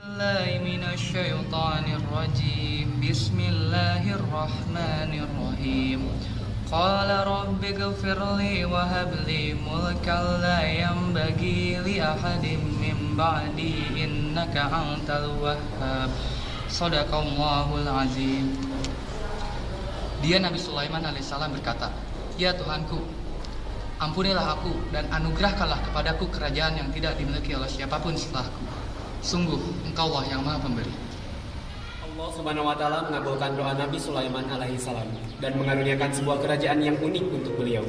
Bismillahirrahmanirrahim. Qala rabbi ighfir li wa hab li mulkan la yanbaghi li ahadin min ba'di innaka antal wahhab. Shadaqallahul azim. Dia Nabi Sulaiman alaihissalam berkata, "Ya Tuhanku, ampunilah aku dan anugerahkanlah kepadaku kerajaan yang tidak dimiliki oleh siapapun setelahku. Sungguh Engkaulah yang Maha Pemberi." Allah Subhanahu wa taala mengabulkan doa Nabi Sulaiman alaihissalam dan mengaruniakan sebuah kerajaan yang unik untuk beliau.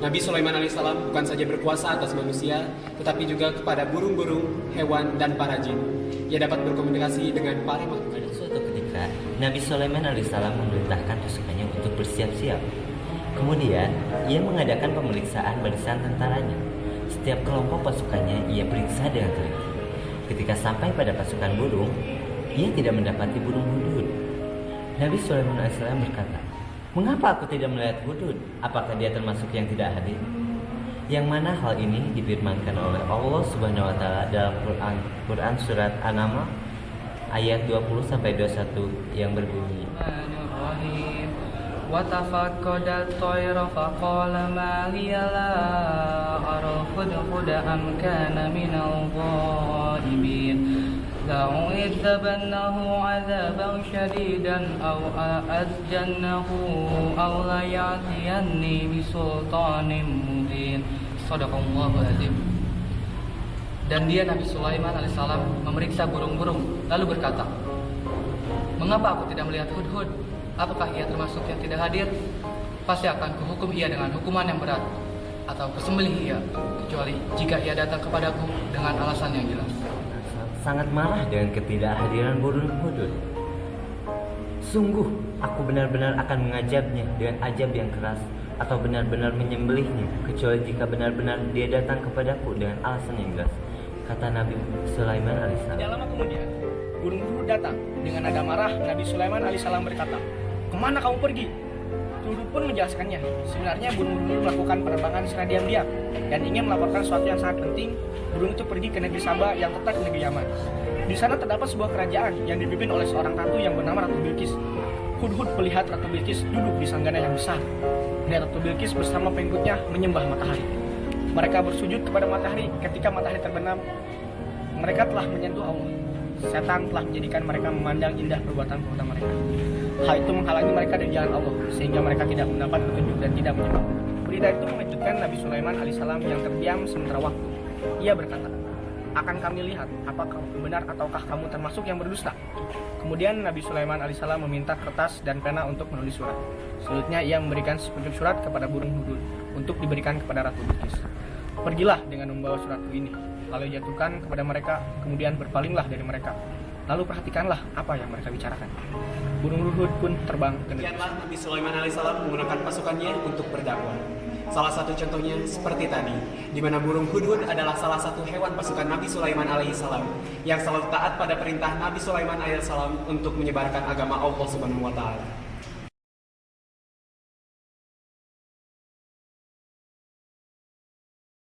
Nabi Sulaiman alaihissalam bukan saja berkuasa atas manusia, tetapi juga kepada burung-burung, hewan, dan para jin. Ia dapat berkomunikasi dengan para makhluk. Pada suatu ketika, Nabi Sulaiman alaihissalam memerintahkan pasukannya untuk bersiap-siap. Kemudian, ia mengadakan pemeriksaan barisan tentaranya. Setiap kelompok pasukannya ia periksa dengan teliti. Ketika sampai pada pasukan burung, ia tidak mendapati burung hudhud. Nabi Sulaiman alaihissalam berkata, "Mengapa aku tidak melihat hudhud? Apakah dia termasuk yang tidak hadir?" Yang mana hal ini difirmankan oleh Allah Subhanahu wa taala dalam Quran surat An-Naml ayat 20-21 yang berbunyi, وَتَفَقَّدَ الطَّيْرَ فَقَالَ مَا لِيَ لَا أَرَى الْهُدْهُدَ أَمْ كَانَ مِنَ الْغَائِبِينَ لَأُعَذِّبَنَّهُ عَذَابًا شَدِيدًا أَوْ لَأَسْجُنَنَّهُ أَوْ لَيَأْتِيَنِّي بِسُلْطَانٍ مُبِينٍ. Shadaqallahul azim. Dan dia Nabi Sulaiman alaihissalam memeriksa burung-burung lalu berkata, "Mengapa aku tidak melihat hudhud? Apakah ia termasuk yang tidak hadir? Pasti akan kuhukum ia dengan hukuman yang berat, atau kusembelih ia, kecuali jika ia datang kepadaku dengan alasan yang jelas." Sangat marah dengan ketidakhadiran burung hudhud. "Sungguh, aku benar-benar akan mengajabnya dengan ajab yang keras, atau benar-benar menyembelihnya, kecuali jika benar-benar dia datang kepadaku dengan alasan yang jelas," kata Nabi Sulaiman alaihissalam. Tidak lama kemudian, burung hudhud datang. Dengan nada marah, Nabi Sulaiman alaihissalam berkata, "Kemana kamu pergi?" Hudhud pun menjelaskannya. Sebenarnya burung hudhud melakukan penerbangan secara diam-diam dan ingin melaporkan sesuatu yang sangat penting. Burung itu pergi ke negeri Saba yang terletak di negeri Yaman. Di sana terdapat sebuah kerajaan yang dipimpin oleh seorang ratu yang bernama Ratu Bilqis. Hudhud melihat Ratu Bilqis duduk di sanggana yang besar. Dan Ratu Bilqis bersama pengikutnya menyembah matahari. Mereka bersujud kepada matahari. Ketika matahari terbenam, mereka telah menyentuh Allah. Setan telah menjadikan mereka memandang indah perbuatan-perbuatan mereka. Hal itu menghalangi mereka dari jalan Allah, sehingga mereka tidak mendapat petunjuk dan tidak menyembah. Berita itu mengejutkan Nabi Sulaiman alaihissalam yang terdiam sementara waktu. Ia berkata, "Akan kami lihat apakah benar ataukah kamu termasuk yang berdusta." Kemudian Nabi Sulaiman alaihissalam meminta kertas dan pena untuk menulis surat. Selanjutnya ia memberikan sepucuk surat kepada burung hudhud untuk diberikan kepada Ratu Bilqis. "Pergilah dengan membawa surat ini, lalu jatuhkan kepada mereka, kemudian berpalinglah dari mereka. Lalu perhatikanlah apa yang mereka bicarakan." Burung hudhud pun terbang ke negeri. Demikianlah Nabi Sulaiman alaihissalam menggunakan pasukannya untuk berdakwah. Salah satu contohnya seperti tadi, di mana burung hudhud adalah salah satu hewan pasukan Nabi Sulaiman alaihissalam yang selalu taat pada perintah Nabi Sulaiman alaihissalam untuk menyebarkan agama Allah Subhanahu wa taala.